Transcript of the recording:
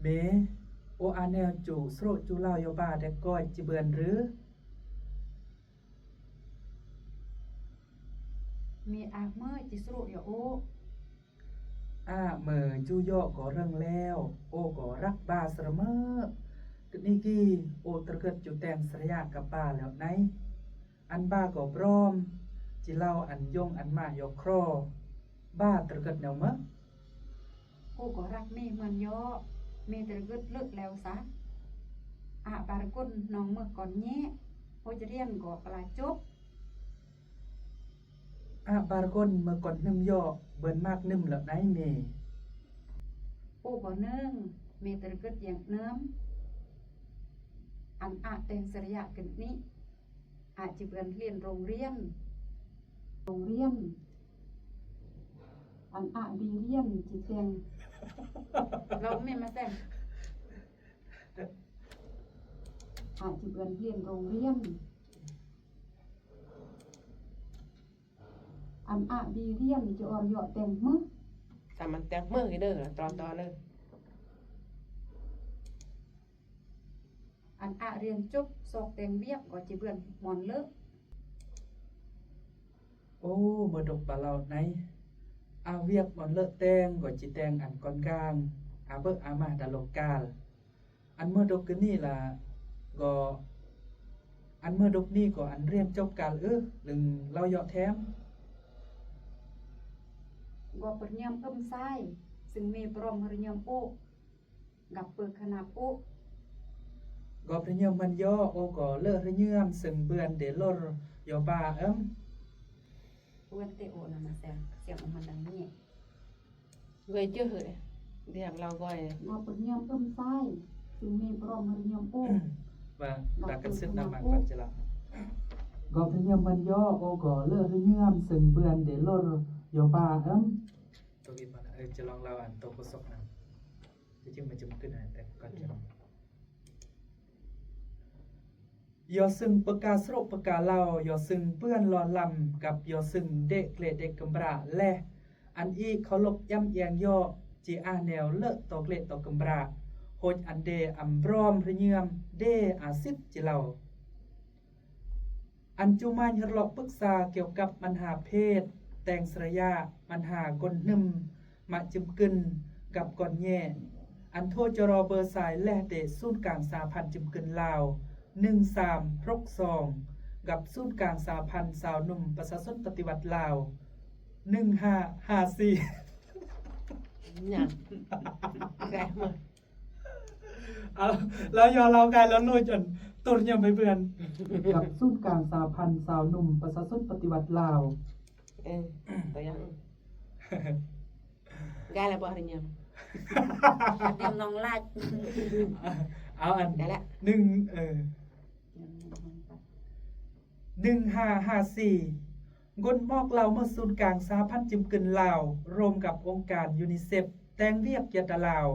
เมโออาแนวจูสโรจูลาวโยบาแต่ก้อยจิเบือนหรือมีอาเมื่อจิสรุอย่าโอเหมอจูโยก็เรื่องแล้วโอก็รักบาเสมอก็นี่กี้โอตระเกิดจูแตงสระยะกับบ้าแล้วไหนอันบ้าก็พร้อมจิเล่าอันยงอันมายกครอบ้าตระเกิดแนวมะโอก็รักมีเหมือนย่อมีแต่กึดเลิกแล้วซะบารกุนน้องเมื่อก่อนแย่โอจะเรียนก็ปลาจบบ ารกอนเมื่อก่อนนึ่มย่อเบิ่นมากนึ่มแล้วไหนเม โอบ่เนื่องมีแต่กึดอย่างเนื้ออันเต็งสระยะกันนี้จิเบือนเรียนโรงเรียนอันบีเรียนจิเตงเราไม่มาแต่งจิเบือนเรียนโรงเรียนอันบีเรียนจะอ่อนหยอดแต่งมึงสามันแต่งมือเด้อตอนเด้ออันเรียนจบสอกแต่งเวียกก็จิเบือนหมอนเลิกโอ้เมื่อดกปะเราไหนเวียกบอนเลิกแตงก็จิแตงอันก่อนกลางเบิกมาตลกกาลอันเมื่อดกกันนี่ล่ะก็อันเมื่อดกนี่ก็อันเรียนจบกาลลึงเราเหยาะแถมก็ปริญญาไส้ซึ่งมีปรมปริญญาโอกับเปิดขนาดโอก็พระเยอมันย่อโอก็เลิกพระเยอมซึ่งเบือนเดลรยอบ้าเวนเตโอนะมาแซงเสียงมันดังนี้เกยเจอเหรอเรียกเราก้อยก็ปริญญาไส้ซึ่งมีปรมปริญญาโอว่าตากันซึกน้ำมันปัจจุบันก็พระเยอมันย่อโอก็เลิกพระเยอมซึ่งเบือนเดลรยอบ้าตัวนี้มันจะลองเราอันตัวประสบนะจริงมันจะขึ้นแต่ก่อนจะลองยอซึ่งประกาศสรบประกาศเล่ายอซึ่งเปื้อนรอนลำกับยอซึ่งเด็กเกลเด็กกำบราและอันอีเขาลบย่ำเอียงย่อจีแนวเลิกต่อเกลต่อกำบราโหดอันเดอัมบรอมพระเยือมเดซิดจีเล่าอันจูมานยรลอกปรึกษาเกี่ยวกับปัญหาเพศแต่งสระยะปัญหากลนึ่มมาจิมกึนกับก่อนแย่อันโทษจรอเบอร์สายและเดศูนย์กลาง3,000จิมกึนลาว1362กับศูนย์กลาง3,000สาวหนุ่มประชาชนปฏิวัติลาว1554เนี่ยแกมือแล้วยอเรากายแล้วลุยจนตุนยังไปเบือนกับศูนย์กลาง3,000สาวหนุ่มประชาชนปฏิวัติลาวตัวยังกายแล้วบ่หรือยังเตรียมน้องลาดเอาอันได้แล้ว1554กนบอกเราเมื่อศูนย์กลาง3,000จิมกึนลาวรวมกับองค์การยูนิเซฟแต่งเรียกเกียรติลาว